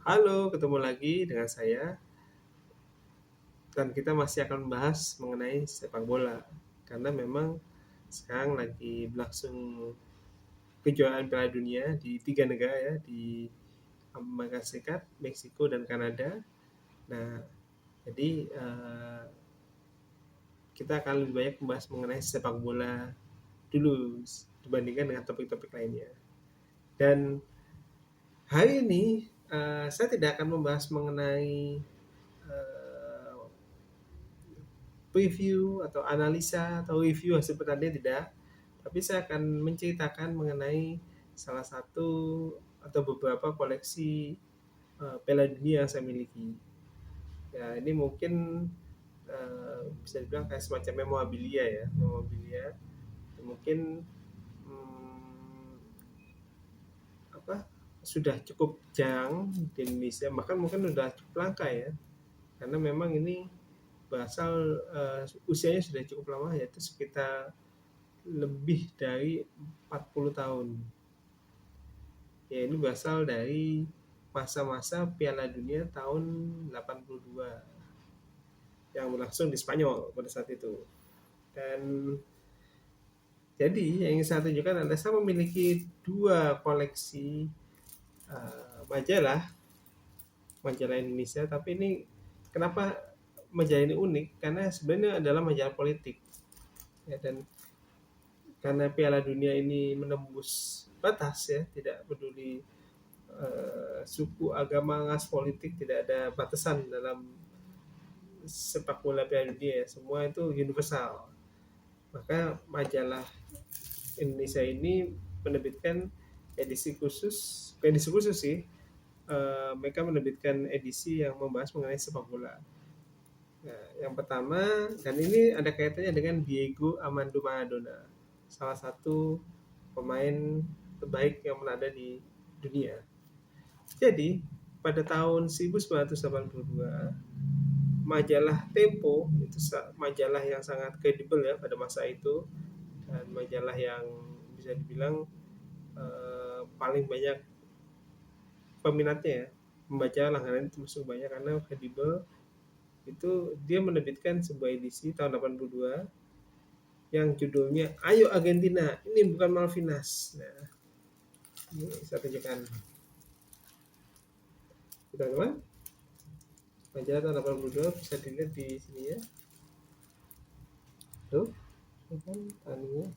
Halo, ketemu lagi dengan saya dan kita masih akan membahas mengenai sepak bola karena memang sekarang lagi berlangsung kejuaraan Piala Dunia di tiga negara ya di Amerika Serikat, Meksiko dan Kanada. Nah, jadi kita akan lebih banyak membahas mengenai sepak bola dulu dibandingkan dengan topik-topik lainnya. Dan hari ini saya tidak akan membahas mengenai eh, preview atau analisa atau review hasil pertandingan tidak, tapi saya akan menceritakan mengenai salah satu atau beberapa koleksi Piala Dunia yang saya miliki. Ya, ini mungkin bisa dibilang kayak semacam memorabilia ya, memorabilia. Mungkin hmm, apa sudah cukup jarang di Indonesia, bahkan mungkin sudah cukup langka ya, karena memang ini berasal usianya sudah cukup lama, yaitu sekitar lebih dari 40 tahun. Ya, ini berasal dari masa-masa Piala Dunia tahun 82 yang berlangsung di Spanyol pada saat itu. Dan jadi yang ingin saya tunjukkan adalah saya memiliki dua koleksi majalah, majalah Indonesia. Tapi ini kenapa majalah ini unik? Karena sebenarnya adalah majalah politik. Ya, dan karena Piala Dunia ini menembus batas ya, tidak peduli suku, agama, ras, politik, tidak ada batasan dalam sepak bola Piala Dunia ya. Semua itu universal. Maka majalah Indonesia ini menerbitkan edisi khusus sih. Mereka menerbitkan edisi yang membahas mengenai sepak bola. Nah, yang pertama, dan ini ada kaitannya dengan Diego Armando Maradona, salah satu pemain terbaik yang pernah ada di dunia. Jadi, pada tahun 1982, majalah Tempo itu majalah yang sangat kredibel ya pada masa itu, dan majalah yang bisa dibilang paling banyak peminatnya ya, membaca langganan itu masuk banyak karena kredibel. Itu dia menerbitkan sebuah edisi tahun 82 yang judulnya Ayo Argentina, ini bukan Malvinas. Nah, ini saya tunjukkan teman-teman, majalah tahun 82 bisa dilihat di sini ya, tuh kan taninya.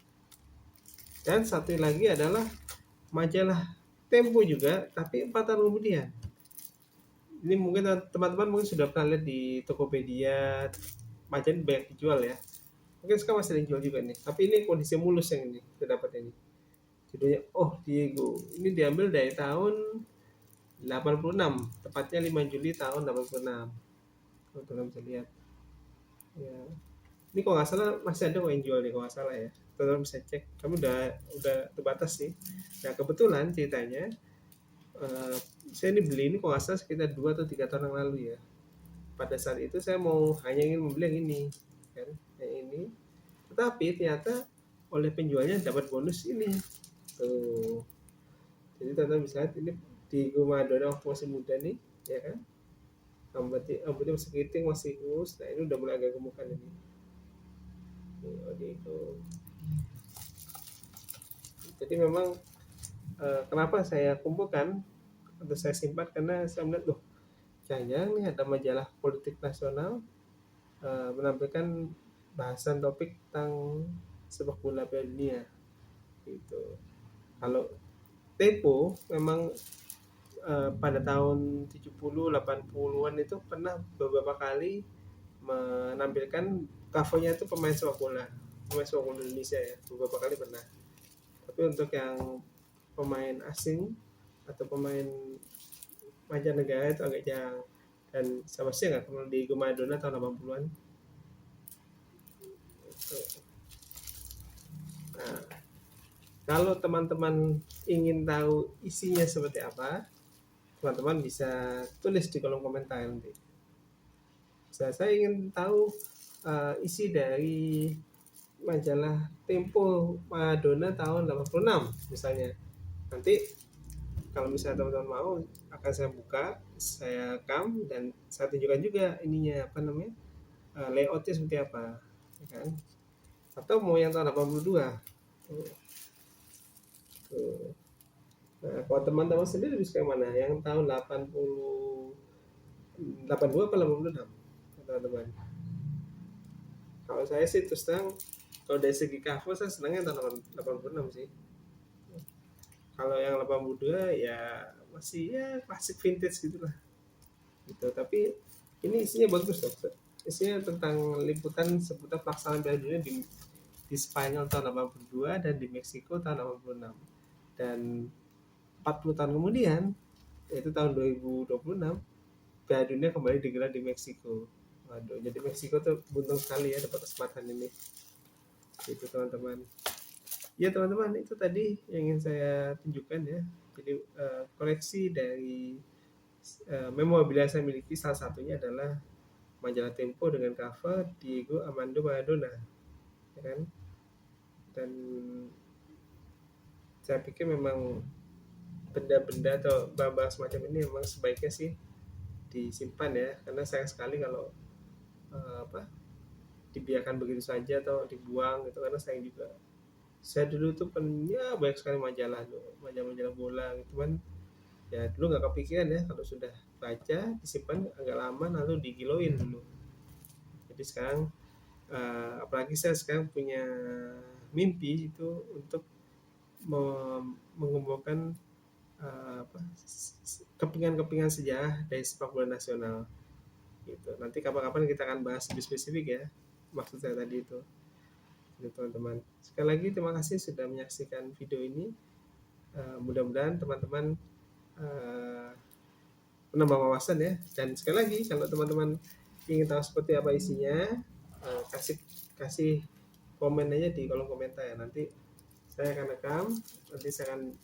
Dan satu lagi adalah majalah Tempo juga, tapi 4 tahun kemudian. Ini mungkin teman-teman mungkin sudah pernah lihat di Tokopedia, majalah banyak dijual ya. Mungkin sekarang masih ada yang jual juga nih. Tapi ini kondisi mulus yang ini, kita dapat ini. Judulnya Oh Diego. Ini diambil dari tahun 86, tepatnya 5 Juli tahun 86. Kalau teman bisa lihat. Ya. Ini kalau nggak salah masih ada yang jual nih kalau nggak salah ya. Teman bisa cek. Kami udah terbatas sih. Nah kebetulan ceritanya eh, saya ini beli ini kalau nggak salah sekitar 2 atau 3 tahun yang lalu ya. Pada saat itu saya mau hanya ingin membeli yang ini, kan? Yang ini. Tetapi ternyata oleh penjualnya dapat bonus ini. Tuh. Jadi teman-teman bisa lihat ini di Madonna waktu masih muda nih, ya kan? Rambutnya masih keriting, masih kurus. Nah ini udah mulai agak gemukan ini. Itu. Jadi memang kenapa saya kumpulkan atau saya simpan karena saya melihat loh, jangan-jangan nih ada majalah politik nasional menampilkan bahasan topik tentang sepak bola Piala Dunia gitu. Kalau Tempo memang pada tahun 70 80-an itu pernah beberapa kali menampilkan covernya itu pemain sepak bola Indonesia ya, beberapa kali pernah. Tapi untuk yang pemain asing atau pemain mancanegara itu agak jarang, dan sama sih nggak kenal Diego Maradona tahun 80-an. Nah, kalau teman-teman ingin tahu isinya seperti apa, teman-teman bisa tulis di kolom komentar nanti. Saya ingin tahu isi dari majalah Tempo Maradona tahun 86 misalnya. Nanti kalau misalnya teman-teman mau, akan saya buka, saya rekam, dan saya tunjukkan juga ininya apa namanya, layoutnya seperti apa, ya kan? Atau mau yang tahun 82. Tuh, tuh. Nah, kalau teman-teman sendiri lebih suka yang mana? Yang tahun 82 apa 86? Teman-teman. Kalau saya sih terus terang, kalau dari segi cover saya senangnya tahun 86 sih. Kalau yang 82 ya masih ya klasik vintage gitu lah. Gitu. Tapi ini isinya bagus loh. Isinya tentang liputan seputar pelaksanaan Piala Dunia di Spanyol tahun 82 dan di Meksiko tahun 86. Dan 40 tahun kemudian, yaitu tahun 2026, Piala Dunia kembali digelar di Meksiko. Waduh, jadi Meksiko tuh beruntung sekali ya dapat kesempatan ini. Itu teman-teman. Ya teman-teman, itu tadi yang ingin saya tunjukkan ya. Jadi koleksi dari memorabilia saya miliki, salah satunya adalah majalah Tempo dengan cover Diego Armando Maradona, ya kan? Dan saya pikir memang benda-benda atau barang-barang semacam ini memang sebaiknya sih disimpan ya, karena sayang sekali kalau apa dibiarkan begitu saja atau dibuang gitu, karena sayang juga. Saya dulu tuh punya banyak sekali majalah tuh, majalah-majalah bola gitu kan. Ya dulu nggak kepikiran ya kalau sudah baca disimpan agak lama lalu digiloin dulu. Jadi sekarang apalagi saya sekarang punya mimpi itu untuk mengumpulkan apa, kepingan-kepingan sejarah dari sepak bola nasional gitu. Nanti kapan-kapan kita akan bahas lebih spesifik ya, maksud saya tadi itu. Jadi teman-teman, sekali lagi terima kasih sudah menyaksikan video ini. Mudah-mudahan teman-teman uh, menambah wawasan ya. Dan sekali lagi kalau teman-teman ingin tahu seperti apa isinya, kasih kasih komen aja di kolom komentar ya. Nanti saya akan rekam, nanti saya akan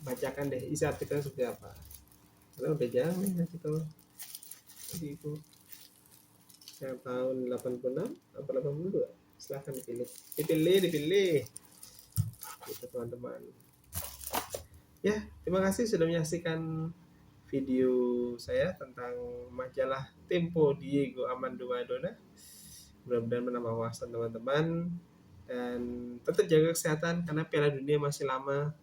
bacakan deh isi artikelnya seperti apa. Karena udah jarang nih artikel jadi itu yang tahun 86 atau 82. Silahkan dipilih, dipilih gitu teman-teman. Ya, terima kasih sudah menyaksikan video saya tentang majalah Tempo Diego Armando Maradona. Mudah-mudahan menambah wawasan teman-teman, dan tetap jaga kesehatan karena Piala Dunia masih lama.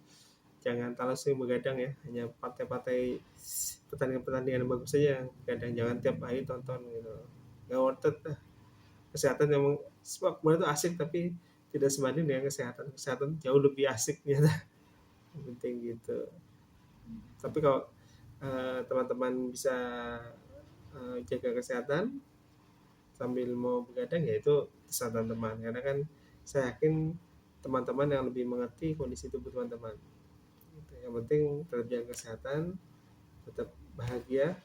Jangan terlalu sering begadang ya, hanya partai-partai pertandingan-pertandingan yang bagus saja yang kadang, jangan tiap hari tonton gitu, nggak worth it lah. Kesehatan memang, sepak bola itu asik tapi tidak sebanding dengan kesehatan jauh lebih asik ternyata. Yang penting gitu. Tapi kalau teman-teman bisa jaga kesehatan sambil mau begadang, ya itu terserah teman-teman, karena kan saya yakin teman-teman yang lebih mengerti kondisi tubuh teman-teman gitu. Yang penting tetap jaga kesehatan, tetap bahagia,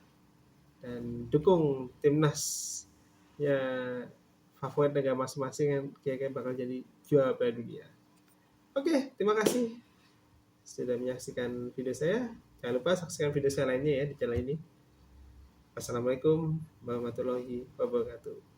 dan dukung timnas ya favorit negara masing-masing yang kira-kira bakal jadi juara Piala Dunia. Oke, terima kasih sudah menyaksikan video saya. Jangan lupa saksikan video saya lainnya ya di channel ini. Assalamualaikum warahmatullahi wabarakatuh.